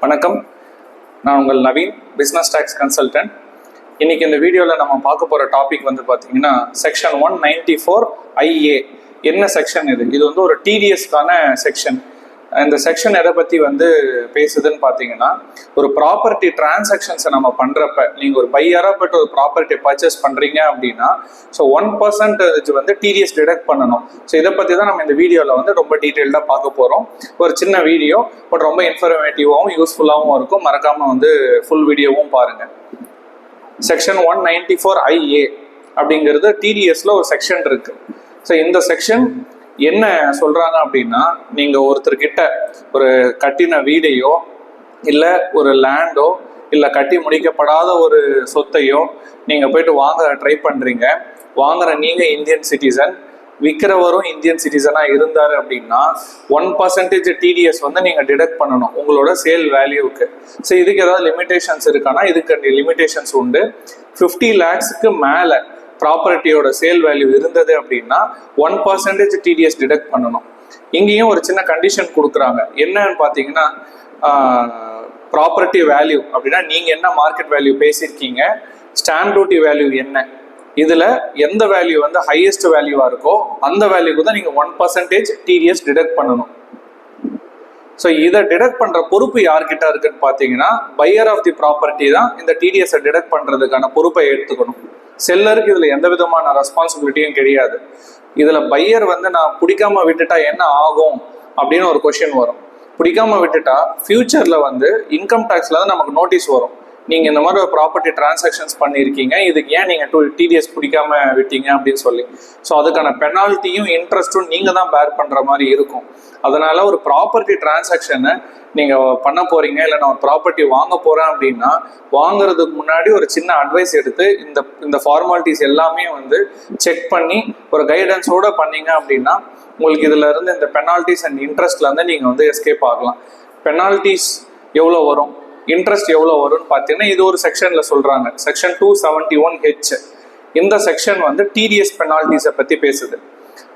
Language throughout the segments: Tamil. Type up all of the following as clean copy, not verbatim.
வணக்கம், நான் உங்கள் நவீன், பிஸ்னஸ் டேக்ஸ் கன்சல்டன்ட். இன்னைக்கு இந்த வீடியோவில் நம்ம பார்க்க போகிற டாபிக் வந்து பார்த்தீங்கன்னா செக்ஷன் 194 IA. என்ன செக்ஷன் இது? இது வந்து ஒரு டிடிஎஸ்க்கான செக்ஷன். இந்த செக்ஷன் எதை பற்றி வந்து பேசுதுன்னு பார்த்தீங்கன்னா, ஒரு ப்ராப்பர்ட்டி டிரான்சாக்ஷன்ஸை நம்ம பண்ணுறப்ப, நீங்கள் ஒரு பையராக போய்ட்டு ஒரு ப்ராப்பர்ட்டி பர்ச்சேஸ் பண்ணுறீங்க அப்படின்னா, ஸோ 1% வந்து டிடிஎஸ் டிடக்ட் பண்ணணும். ஸோ இதை பற்றி தான் நம்ம இந்த வீடியோவில் வந்து ரொம்ப டீட்டெயில்டாக பார்க்க போகிறோம். ஒரு சின்ன வீடியோ, பட் ரொம்ப இன்ஃபர்மேட்டிவாகவும் யூஸ்ஃபுல்லாகவும் இருக்கும். மறக்காமல் வந்து ஃபுல் வீடியோவும் பாருங்கள். செக்ஷன் 194 IA அப்படிங்கிறது டிடிஎஸ்ல ஒரு செக்ஷன் இருக்குது. ஸோ இந்த செக்ஷன் என்ன சொல்றாங்க அப்படின்னா, நீங்க ஒருத்தர்கிட்ட ஒரு கட்டின வீடையோ இல்லை ஒரு லேண்டோ இல்லை கட்டி முடிக்கப்படாத ஒரு சொத்தையோ நீங்க போயிட்டு வாங்க ட்ரை பண்றீங்க. வாங்குற நீங்க இந்தியன் சிட்டிசன், விற்கிறவரும் இந்தியன் சிட்டிசனாக இருந்தார் அப்படின்னா 1% டிடிஎஸ் வந்து நீங்கள் டிடக்ட் பண்ணணும் உங்களோட சேல் வேல்யூவுக்கு. ஸோ இதுக்கு ஏதாவது லிமிடேஷன்ஸ் இருக்கான்னா, இதுக்கு லிமிடேஷன்ஸ் உண்டு. 50 lakhsக்கு மேலே ப்ராப்பர்ட்டியோட சேல் வேல்யூ இருந்தது அப்படின்னா 1% டிடிஎஸ் டிடக்ட் பண்ணணும். இங்கேயும் ஒரு சின்ன கண்டிஷன் கொடுக்குறாங்க. என்னன்னு பார்த்தீங்கன்னா, ப்ராப்பர்ட்டி வேல்யூ அப்படின்னா நீங்கள் என்ன மார்க்கெட் வேல்யூ பேசியிருக்கீங்க, ஸ்டாம்ப் டியூட்டி வேல்யூ என்ன, இதில் எந்த வேல்யூ வந்து ஹையஸ்ட் வேல்யூவாக இருக்கோ அந்த வேல்யூக்கு தான் நீங்கள் 1% டிடிஎஸ் டிடக்ட் பண்ணணும். ஸோ இதை டிடக்ட் பண்ணுற பொறுப்பு யார்கிட்ட இருக்குன்னு பார்த்தீங்கன்னா, பையர் ஆஃப் தி ப்ராப்பர்ட்டி தான் இந்த டிடிஎஸை டிடக்ட் பண்ணுறதுக்கான பொறுப்பை எடுத்துக்கணும். செல்லருக்கு இதில் எந்த விதமான ரெஸ்பான்சிபிலிட்டியும் கிடையாது. இதில் பையர் வந்து நான் பிடிக்காம விட்டுட்டா என்ன ஆகும் அப்படின்னு ஒரு கொஷின் வரும். பிடிக்காம விட்டுட்டா ஃபியூச்சரில் வந்து இன்கம் டேக்ஸில் தான் நமக்கு நோட்டீஸ் வரும். நீங்கள் இந்த மாதிரி ஒரு ப்ராப்பர்ட்டி டிரான்சாக்ஷன்ஸ் பண்ணியிருக்கீங்க, இதுக்கு ஏன் நீங்கள் டிடிஎஸ் பிடிக்காம விட்டீங்க அப்படின்னு சொல்லி. ஸோ அதுக்கான பெனால்ட்டியும் இன்ட்ரெஸ்ட்டும் நீங்கள் தான் பேர் பண்ணுற மாதிரி இருக்கும். அதனால ஒரு ப்ராப்பர்ட்டி டிரான்சாக்ஷனை நீங்கள் பண்ண போறீங்க, இல்லை நான் ப்ராப்பர்ட்டி வாங்க போகிறேன் அப்படின்னா, வாங்குறதுக்கு முன்னாடி ஒரு சின்ன அட்வைஸ் எடுத்து இந்த ஃபார்மாலிட்டிஸ் எல்லாமே வந்து செக் பண்ணி ஒரு கைடன்ஸோடு பண்ணீங்க அப்படின்னா உங்களுக்கு இதில் இருந்து இந்த பெனால்ட்டிஸ் அண்ட் இன்ட்ரெஸ்ட்லேருந்து நீங்கள் வந்து எஸ்கேப் ஆகலாம். பெனால்ட்டிஸ் எவ்வளோ வரும், இன்ட்ரெஸ்ட் எவ்வளோ வரும்னு பார்த்தீங்கன்னா, இது ஒரு செக்ஷனில் சொல்கிறாங்க. Section 271H. இந்த செக்ஷன் வந்து டிடிஎஸ் பெனால்ட்டிஸை பற்றி பேசுது.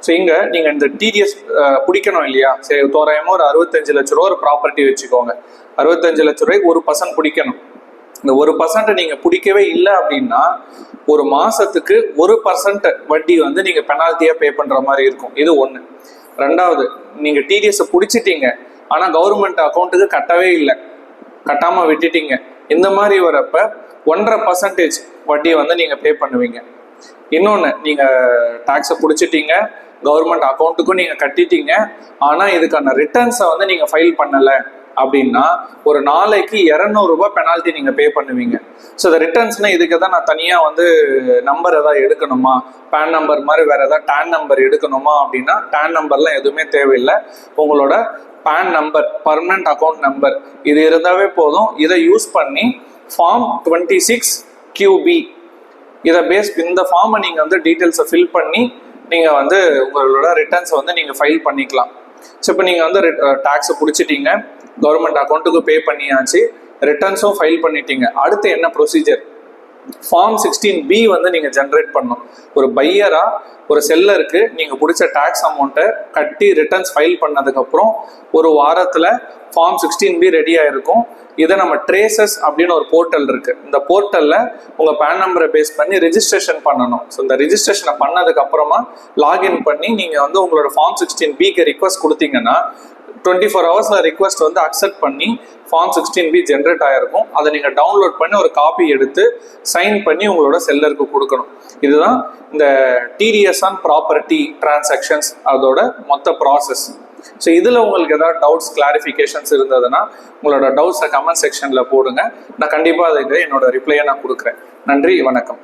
ஸோ இங்கே நீங்கள் இந்த டிடிஎஸ் பிடிக்கணும் இல்லையா? சரி, தோராயமாக ஒரு 65 லட்ச ரூபா ஒரு ப்ராப்பர்ட்டி வச்சுக்கோங்க. 65 லட்ச ரூபாய்க்கு 1% பிடிக்கணும். இந்த 1% நீங்கள் பிடிக்கவே இல்லை அப்படின்னா ஒரு மாதத்துக்கு 1% வட்டி வந்து நீங்கள் பெனால்ட்டியாக பே பண்ணுற மாதிரி இருக்கும். இது ஒன்று. ரெண்டாவது, நீங்கள் டிடிஎஸை பிடிச்சிட்டீங்க ஆனால் கவர்மெண்ட் அக்கௌண்ட்டுக்கு கட்டவே இல்லை, கட்டாமல் விட்டுட்டீங்க. இந்த மாதிரி வரப்ப 1.5% வட்டியை வந்து நீங்கள் பே பண்ணுவீங்க. இன்னொன்று, நீங்கள் டேக்ஸை பிடிச்சிட்டீங்க, கவர்மெண்ட் அக்கௌண்ட்டுக்கும் நீங்கள் கட்டிட்டீங்க, ஆனால் இதுக்கான ரிட்டர்ன்ஸை வந்து நீங்கள் ஃபைல் பண்ணலை அப்படின்னா ஒரு நாளைக்கு 200 ரூபாய் பெனால்ட்டி நீங்கள் பே பண்ணுவீங்க. ஸோ இந்த ரிட்டர்ன்ஸ்னால் இதுக்கு தான் நான் தனியாக வந்து நம்பர் எதாவது எடுக்கணுமா, பேன் நம்பர் மாதிரி வேறு எதாவது டேன் நம்பர் எடுக்கணுமா அப்படின்னா டேன் நம்பர்லாம் எதுவுமே தேவையில்லை. உங்களோட PAN number, permanent account number, இது இருந்தாவே போதும். இதை யூஸ் பண்ணி ஃபார்ம் 26QB இந்த ஃபார்மை நீங்கள் வந்து டீட்டெயில்ஸை ஃபில் பண்ணி நீங்கள் வந்து உங்களோட ரிட்டர்ன்ஸை வந்து நீங்கள் ஃபைல் பண்ணிக்கலாம். ஸோ இப்போ நீங்கள் வந்து டேக்ஸை பிடிச்சிட்டீங்க, கவர்மெண்ட் அக்கௌண்ட்டுக்கு பே பண்ணியாச்சு, ரிட்டர்ன்ஸும் ஃபைல் பண்ணிட்டீங்க. அடுத்து என்ன ப்ரொசீஜர்? ஃபார்ம் 16B வந்து நீங்கள் ஜென்ரேட் பண்ணணும். ஒரு பையராக ஒரு செல்லருக்கு நீங்கள் பிடிச்ச டேக்ஸ் அமௌண்ட்டை கட்டி ரிட்டர்ன்ஸ் ஃபைல் பண்ணதுக்கப்புறம் ஒரு வாரத்தில் ஃபார்ம் 16B ரெடியாக இருக்கும். இதை நம்ம ட்ரேசஸ் அப்படின்னு ஒரு போர்ட்டல் இருக்குது. இந்த போர்ட்டலில் உங்கள் பேன் நம்பரை பேஸ் பண்ணி ரிஜிஸ்ட்ரேஷன் பண்ணணும். ஸோ இந்த ரிஜிஸ்ட்ரேஷனை பண்ணதுக்கப்புறமா லாகின் பண்ணி நீங்கள் வந்து உங்களோட ஃபார்ம் 16Bக்கு ரிக்வஸ்ட் கொடுத்தீங்கன்னா 24 ஹவர்ஸில் ரிக்வஸ்ட் வந்து அக்செப்ட் பண்ணி ஃபார்ம் 16B ஜென்ரேட் ஆகிருக்கும். அதை நீங்கள் டவுன்லோட் பண்ணி ஒரு காப்பி எடுத்து சைன் பண்ணி உங்களோட செல்லருக்கு கொடுக்கணும். இதுதான் இந்த டிடிஎஸ் ஆன் ப்ராப்பர்ட்டி டிரான்சாக்ஷன்ஸ் அதோட மொத்த ப்ராசஸ். ஸோ இதில் உங்களுக்கு ஏதாவது டவுட்ஸ், கிளாரிஃபிகேஷன்ஸ் இருந்ததுன்னா உங்களோட டவுட்ஸை கமெண்ட் செக்ஷனில் போடுங்க. நான் கண்டிப்பாக அதுக்கு என்னோட ரிப்ளையை நான் கொடுக்குறேன். நன்றி, வணக்கம்.